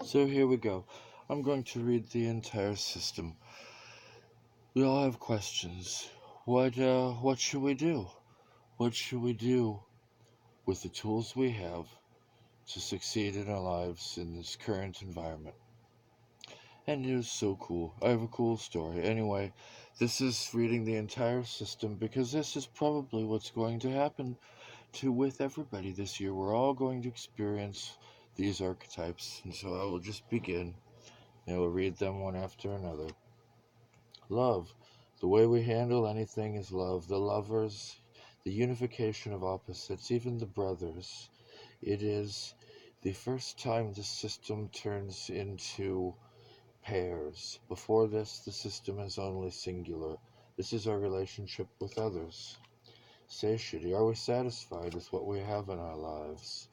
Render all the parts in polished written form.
So here we go. I'm going to read the entire system. We all have questions. What should we do? What should we do with the tools we have to succeed in our lives in this current environment? And it was so cool. I have a cool story. Anyway, this is reading the entire system because this is probably what's going to happen to with everybody this year. We're all going to experience these archetypes. And so I will just begin and we'll read them one after another. Love. The way we handle anything is love. The lovers, the unification of opposites, even the brothers. It is the first time the system turns into pairs. Before this, the system is only singular. This is our relationship with others. Satiety. Are we satisfied with what we have in our lives?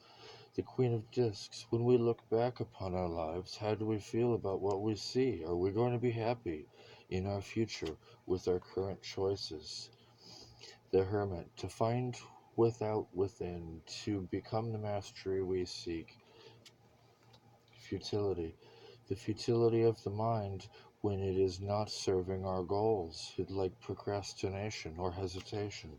The Queen of Discs. When we look back upon our lives, how do we feel about what we see? Are we going to be happy in our future with our current choices? The Hermit. To find without within, to become the mastery we seek. Futility. The futility of the mind when it is not serving our goals, like procrastination or hesitation.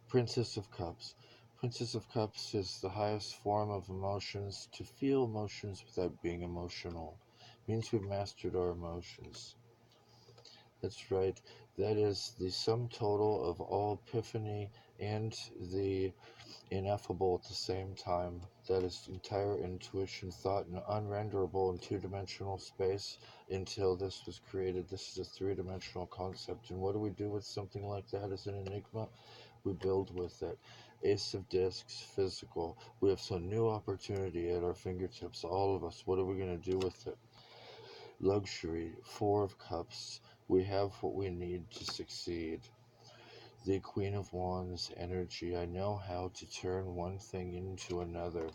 Princess of Cups. Princess of Cups is the highest form of emotions. To feel emotions without being emotional means we've mastered our emotions. That's right. That is the sum total of all epiphany and the ineffable at the same time. That is entire intuition, thought, and unrenderable in two-dimensional space until this was created. This is a three-dimensional concept. And what do we do with something like that as an enigma? We build with it. Ace of Discs, physical. We have some new opportunity at our fingertips, all of us. What are we going to do with it? Luxury, Four of Cups. We have what we need to succeed. The Queen of Wands, energy. I know how to turn one thing into another.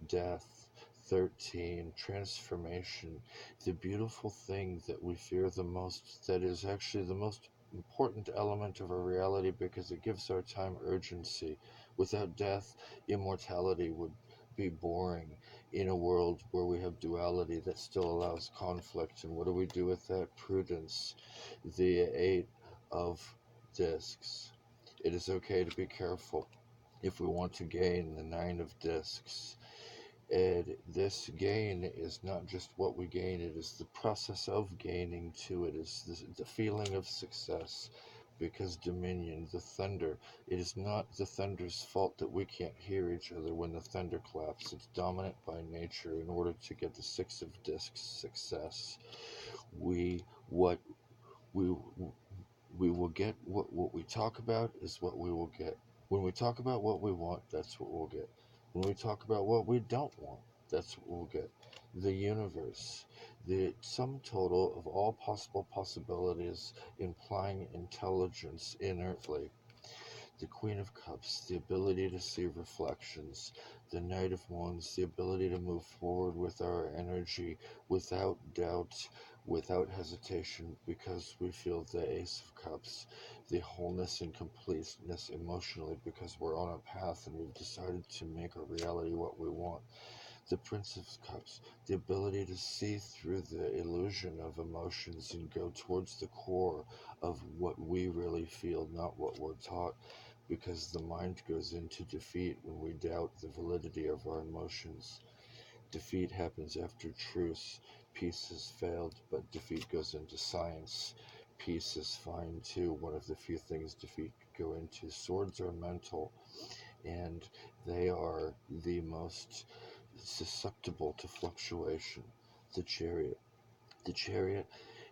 Death. 13. Transformation. The beautiful thing that we fear the most, that is actually the most important element of our reality because it gives our time urgency. Without death, immortality would be boring in a world where we have duality that still allows conflict. And what do we do with that? Prudence. The Eight of Discs. It is okay to be careful if we want to gain the Nine of Discs. And this gain is not just what we gain, it is the process of gaining too. It is the feeling of success. Because dominion, the thunder, it is not the thunder's fault that we can't hear each other when the thunder claps. It's dominant by nature in order to get the Six of Discs success. We, what we, we will get, what we talk about is what we will get. When we talk about what we want, that's what we'll get. When we talk about what we don't want, that's what we'll get. The universe, the sum total of all possible possibilities implying intelligence inertly. The Queen of Cups, the ability to see reflections. The Knight of Wands, the ability to move forward with our energy without doubt, without hesitation, because we feel the Ace of Cups, the wholeness and completeness emotionally, because we're on a path and we've decided to make our reality what we want. The Prince of Cups, the ability to see through the illusion of emotions and go towards the core of what we really feel, not what we're taught, because the mind goes into defeat when we doubt the validity of our emotions. Defeat happens after truce. Peace has failed, but defeat goes into science. Peace is fine too. One of the few things defeat could go into. Swords are mental, and they are the most susceptible to fluctuation. The Chariot. The Chariot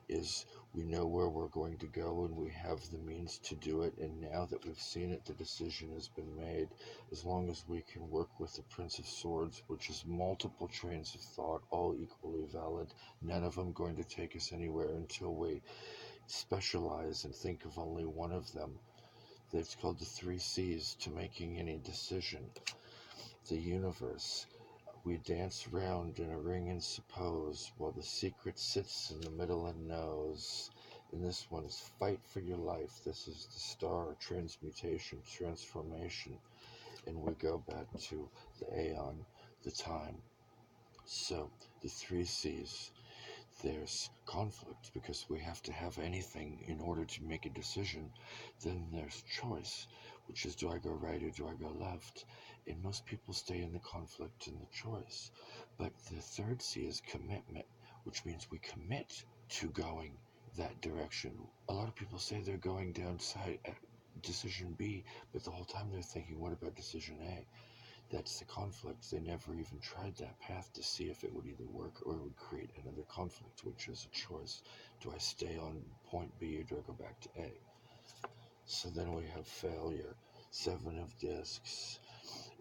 is, we know where we're going to go and we have the means to do it, and now that we've seen it, the decision has been made. As long as we can work with the Prince of Swords, which is multiple trains of thought, all equally valid, none of them going to take us anywhere until we specialize and think of only one of them. It's called the three C's to making any decision. The universe. We dance round in a ring and suppose, while the secret sits in the middle and knows. And this one is fight for your life. This is the star, transmutation, transformation. And we go back to the aeon, the time. So, the three C's. There's conflict because we have to have anything in order to make a decision. Then there's choice, which is, do I go right or do I go left? And most people stay in the conflict and the choice. But the third C is commitment, which means we commit to going that direction. A lot of people say they're going down decision B, but the whole time they're thinking, what about decision A? That's the conflict. They never even tried that path to see if it would either work or it would create another conflict, which is a choice. Do I stay on point B or do I go back to A? So then we have failure. Seven of discs.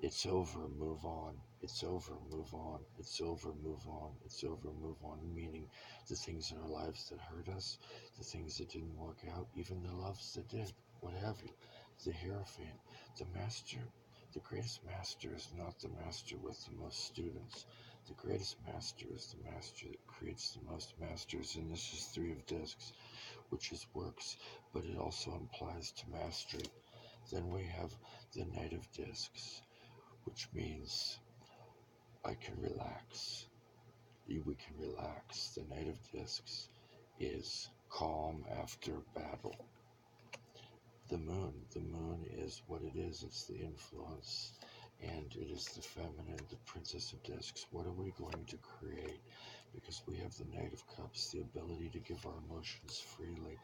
It's over, move on. It's over, move on. It's over, move on. It's over, move on. Meaning the things in our lives that hurt us, the things that didn't work out, even the loves that did, what have you. The Hierophant, the master. The greatest master is not the master with the most students. The greatest master is the master that creates the most masters. And this is three of discs, which is works, but it also implies to mastery. Then we have the Knight of Discs, which means I can relax. We can relax. The Knight of Discs is calm after battle. The moon is what it is. It's the influence, and it is the feminine, the Princess of Discs. What are we going to create? Because we have the Knight of Cups, the ability to give our emotions freely.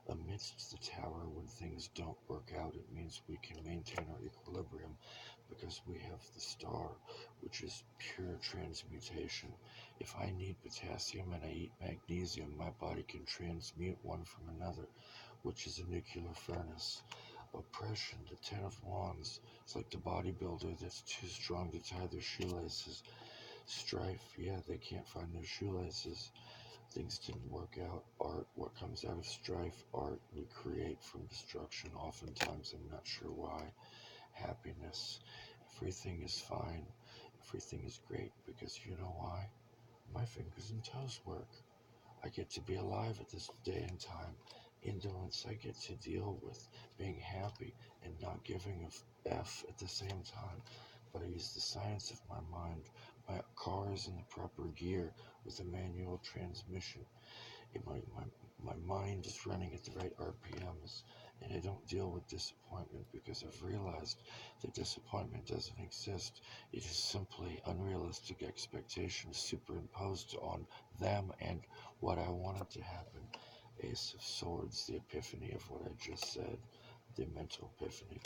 Amidst the tower, when things don't work out, it means we can maintain our equilibrium because we have the star, which is pure transmutation. If I need potassium and I eat magnesium, my body can transmute one from another, which is a nuclear furnace. Oppression, the Ten of Wands. It's like the bodybuilder that's too strong to tie their shoelaces. Strife, yeah, they can't find their shoelaces. Things didn't work out. Art, what comes out of strife? Art we create from destruction. Oftentimes, I'm not sure why. Happiness, everything is fine. Everything is great because you know why? My fingers and toes work. I get to be alive at this day and time. Indolence, I get to deal with being happy and not giving a F at the same time. But I use the science of my mind. My car is in the proper gear with a manual transmission. My mind is running at the right RPMs, and I don't deal with disappointment because I've realized that disappointment doesn't exist. It is simply unrealistic expectations superimposed on them and what I wanted to happen. Ace of Swords, the epiphany of what I just said, the mental epiphany.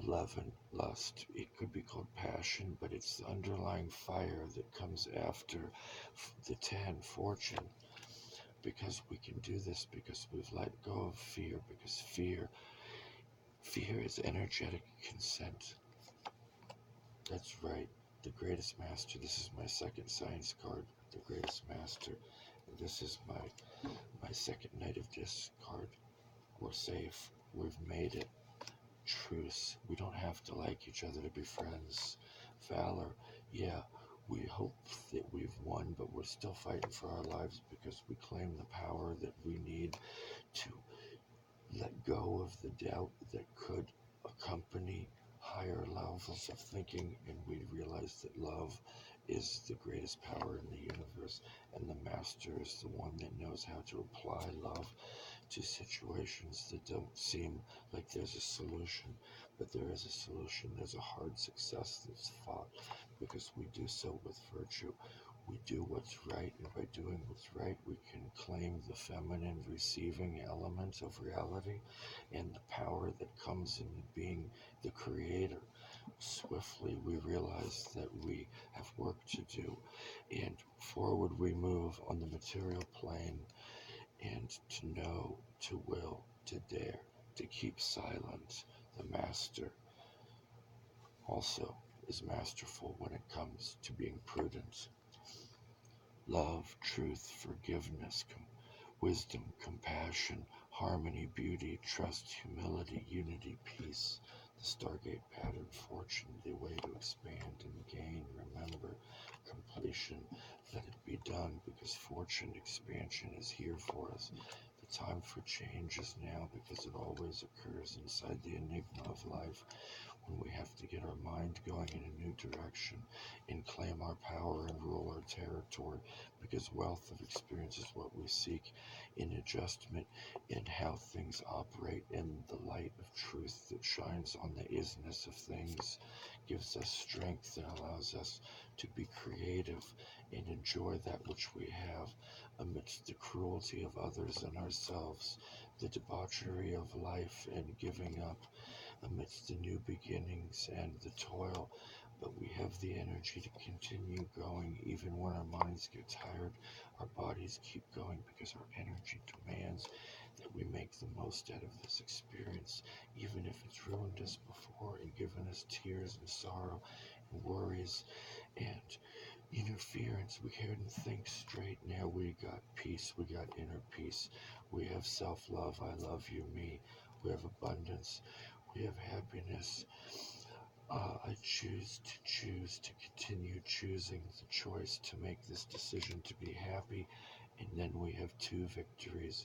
11, lust. It could be called passion, but it's the underlying fire that comes after the 10, fortune. Because we can do this, because we've let go of fear, because fear is energetic consent. That's right, the greatest master. This is my second science card, the greatest master. And this is my second Knight of Discs card. We're safe. We've made it. Truce. We don't have to like each other to be friends. Valor. Yeah, we hope that we've won, but we're still fighting for our lives because we claim the power that we need to let go of the doubt that could accompany higher levels of thinking, and we realize that love is the greatest power in the universe, and the master is the one that knows how to apply love to situations that don't seem like there's a solution, but there is a solution. There's a hard success that's fought because we do so with virtue. We do what's right, and by doing what's right, we can claim the feminine receiving element of reality and the power that comes in being the creator. Swiftly, we realize that we have work to do, and forward we move on the material plane, and to know, to will, to dare, to keep silent. The master also is masterful when it comes to being prudent. Love, truth, forgiveness, wisdom, compassion, harmony, beauty, trust, humility, unity, peace. The Stargate pattern, fortune, the way to expand and gain. Remember, completion. Let it be done because fortune, expansion is here for us. The time for change is now because it always occurs inside the enigma of life when we have to get our mind going in a new direction and claim our power and rule our territory, because wealth of experience is what we seek in adjustment in how things operate, in the light of truth that shines on the isness of things, gives us strength and allows us to be creative and enjoy that which we have amidst the cruelty of others and ourselves, the debauchery of life and giving up amidst the new beginnings and the toil. But we have the energy to continue going even when our minds get tired. Our bodies keep going because our energy demands that we make the most out of this experience, even if it's ruined us before and given us tears and sorrow and worries and interference. We couldn't think straight. Now we got peace. We got inner peace. We have self-love. I love you, me. We have abundance. We have happiness. I choose to continue choosing the choice to make this decision to be happy. And then we have two victories.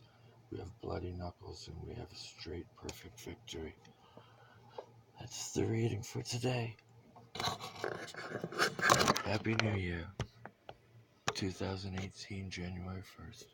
We have bloody knuckles and we have a straight, perfect victory. That's the reading for today. Happy New Year, 2018, January 1st.